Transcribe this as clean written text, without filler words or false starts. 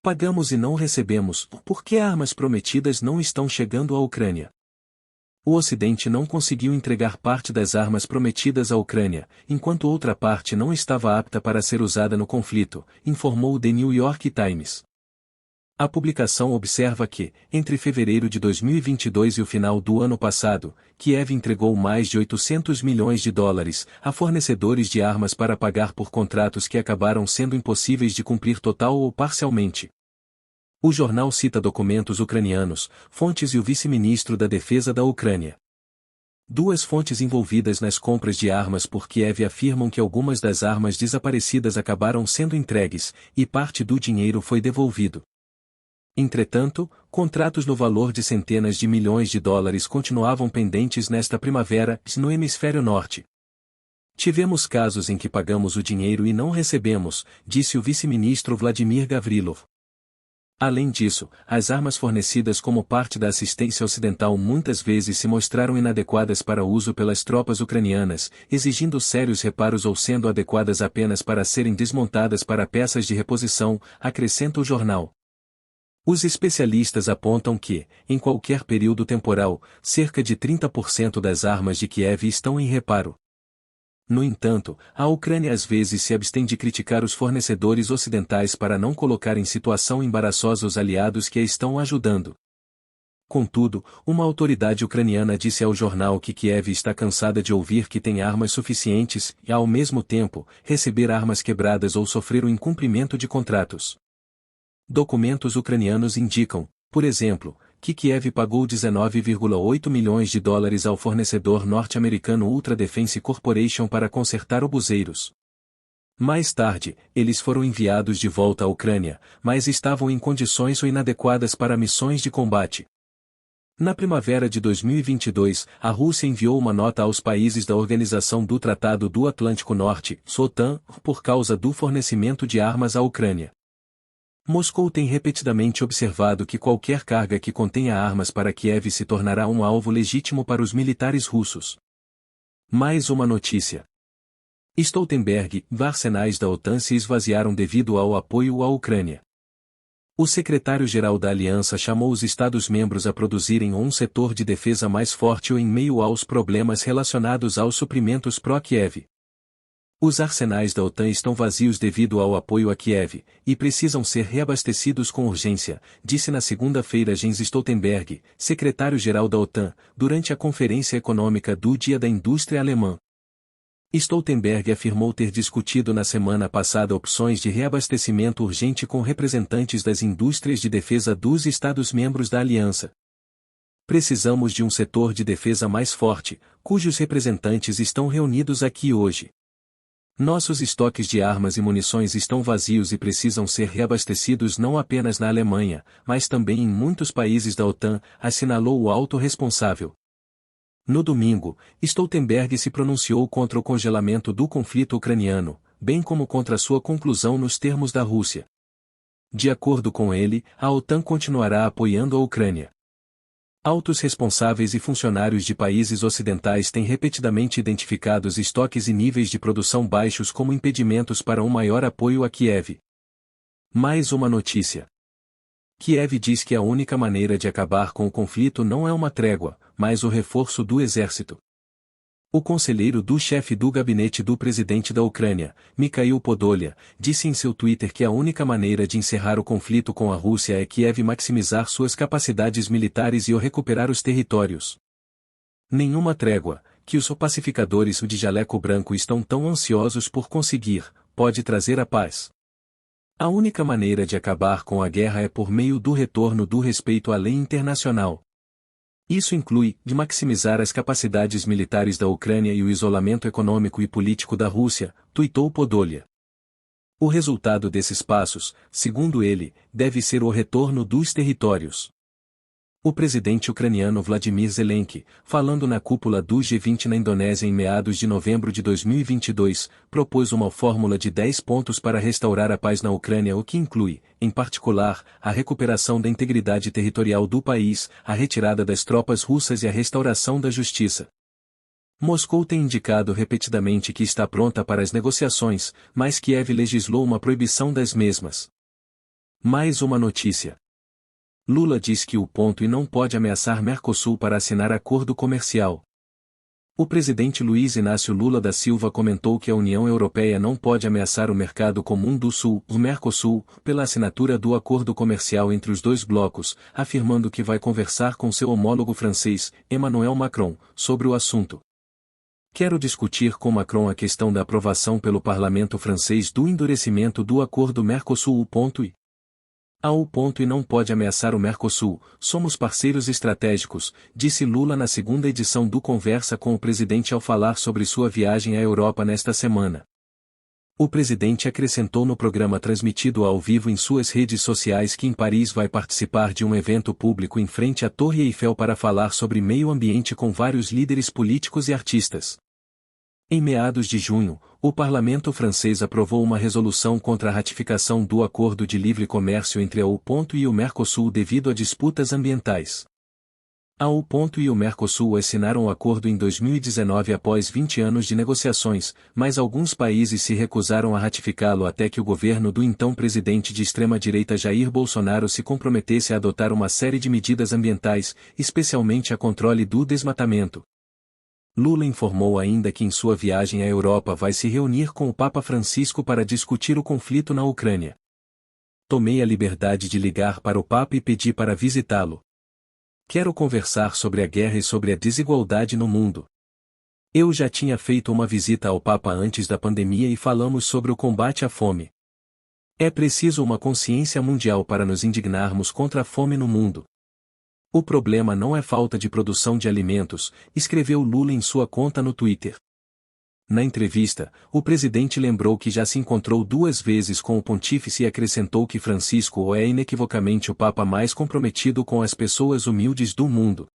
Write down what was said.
Pagamos e não recebemos, por que armas prometidas não estão chegando à Ucrânia? O Ocidente não conseguiu entregar parte das armas prometidas à Ucrânia, enquanto outra parte não estava apta para ser usada no conflito, informou o The New York Times. A publicação observa que, entre fevereiro de 2022 e o final do ano passado, Kiev entregou mais de 800 milhões de dólares a fornecedores de armas para pagar por contratos que acabaram sendo impossíveis de cumprir total ou parcialmente. O jornal cita documentos ucranianos, fontes e o vice-ministro da Defesa da Ucrânia. Duas fontes envolvidas nas compras de armas por Kiev afirmam que algumas das armas desaparecidas acabaram sendo entregues, e parte do dinheiro foi devolvido. Entretanto, contratos no valor de centenas de milhões de dólares continuavam pendentes nesta primavera, no hemisfério norte. Tivemos casos em que pagamos o dinheiro e não recebemos, disse o vice-ministro Vladimir Gavrilov. Além disso, as armas fornecidas como parte da assistência ocidental muitas vezes se mostraram inadequadas para uso pelas tropas ucranianas, exigindo sérios reparos ou sendo adequadas apenas para serem desmontadas para peças de reposição, acrescenta o jornal. Os especialistas apontam que, em qualquer período temporal, cerca de 30% das armas de Kiev estão em reparo. No entanto, a Ucrânia às vezes se abstém de criticar os fornecedores ocidentais para não colocar em situação embaraçosa os aliados que a estão ajudando. Contudo, uma autoridade ucraniana disse ao jornal que Kiev está cansada de ouvir que tem armas suficientes e, ao mesmo tempo, receber armas quebradas ou sofrer o incumprimento de contratos. Documentos ucranianos indicam, por exemplo, que Kiev pagou 19,8 milhões de dólares ao fornecedor norte-americano Ultra Defense Corporation para consertar obuseiros. Mais tarde, eles foram enviados de volta à Ucrânia, mas estavam em condições inadequadas para missões de combate. Na primavera de 2022, a Rússia enviou uma nota aos países da Organização do Tratado do Atlântico Norte, OTAN, por causa do fornecimento de armas à Ucrânia. Moscou tem repetidamente observado que qualquer carga que contenha armas para Kiev se tornará um alvo legítimo para os militares russos. Mais uma notícia. Stoltenberg, arsenais da OTAN se esvaziaram devido ao apoio à Ucrânia. O secretário-geral da aliança chamou os Estados-membros a produzirem um setor de defesa mais forte em meio aos problemas relacionados aos suprimentos pró-Kiev. Os arsenais da OTAN estão vazios devido ao apoio a Kiev, e precisam ser reabastecidos com urgência, disse na segunda-feira Jens Stoltenberg, secretário-geral da OTAN, durante a Conferência Econômica do Dia da Indústria Alemã. Stoltenberg afirmou ter discutido na semana passada opções de reabastecimento urgente com representantes das indústrias de defesa dos Estados-membros da aliança. Precisamos de um setor de defesa mais forte, cujos representantes estão reunidos aqui hoje. Nossos estoques de armas e munições estão vazios e precisam ser reabastecidos não apenas na Alemanha, mas também em muitos países da OTAN, assinalou o alto responsável. No domingo, Stoltenberg se pronunciou contra o congelamento do conflito ucraniano, bem como contra sua conclusão nos termos da Rússia. De acordo com ele, a OTAN continuará apoiando a Ucrânia. Altos responsáveis e funcionários de países ocidentais têm repetidamente identificado os estoques e níveis de produção baixos como impedimentos para um maior apoio a Kiev. Mais uma notícia. Kiev diz que a única maneira de acabar com o conflito não é uma trégua, mas o reforço do exército. O conselheiro do chefe do gabinete do presidente da Ucrânia, Mikhail Podolyak, disse em seu Twitter que a única maneira de encerrar o conflito com a Rússia é Kiev maximizar suas capacidades militares e recuperar os territórios. Nenhuma trégua, que os pacificadores de jaleco branco estão tão ansiosos por conseguir, pode trazer a paz. A única maneira de acabar com a guerra é por meio do retorno do respeito à lei internacional. Isso inclui, de maximizar as capacidades militares da Ucrânia e o isolamento econômico e político da Rússia, tuitou Podolyak. O resultado desses passos, segundo ele, deve ser o retorno dos territórios. O presidente ucraniano Vladimir Zelensky, falando na cúpula do G20 na Indonésia em meados de novembro de 2022, propôs uma fórmula de 10 pontos para restaurar a paz na Ucrânia, o que inclui, em particular, a recuperação da integridade territorial do país, a retirada das tropas russas e a restauração da justiça. Moscou tem indicado repetidamente que está pronta para as negociações, mas Kiev legislou uma proibição das mesmas. Mais uma notícia. Lula diz que o ponto e não pode ameaçar Mercosul para assinar acordo comercial. O presidente Luiz Inácio Lula da Silva comentou que a União Europeia não pode ameaçar o Mercado Comum do Sul, o Mercosul, pela assinatura do acordo comercial entre os dois blocos, afirmando que vai conversar com seu homólogo francês, Emmanuel Macron, sobre o assunto. Quero discutir com Macron a questão da aprovação pelo parlamento francês do endurecimento do acordo Mercosul. O ponto e não pode ameaçar o Mercosul, somos parceiros estratégicos, disse Lula na segunda edição do Conversa com o presidente ao falar sobre sua viagem à Europa nesta semana. O presidente acrescentou no programa transmitido ao vivo em suas redes sociais que em Paris vai participar de um evento público em frente à Torre Eiffel para falar sobre meio ambiente com vários líderes políticos e artistas. Em meados de junho, o parlamento francês aprovou uma resolução contra a ratificação do Acordo de Livre Comércio entre a EU e o Mercosul devido a disputas ambientais. A EU e o Mercosul assinaram o acordo em 2019 após 20 anos de negociações, mas alguns países se recusaram a ratificá-lo até que o governo do então presidente de extrema-direita Jair Bolsonaro se comprometesse a adotar uma série de medidas ambientais, especialmente a controle do desmatamento. Lula informou ainda que em sua viagem à Europa vai se reunir com o Papa Francisco para discutir o conflito na Ucrânia. Tomei a liberdade de ligar para o Papa e pedi para visitá-lo. Quero conversar sobre a guerra e sobre a desigualdade no mundo. Eu já tinha feito uma visita ao Papa antes da pandemia e falamos sobre o combate à fome. É preciso uma consciência mundial para nos indignarmos contra a fome no mundo. O problema não é falta de produção de alimentos, escreveu Lula em sua conta no Twitter. Na entrevista, o presidente lembrou que já se encontrou 2 vezes com o pontífice e acrescentou que Francisco é inequivocamente o papa mais comprometido com as pessoas humildes do mundo.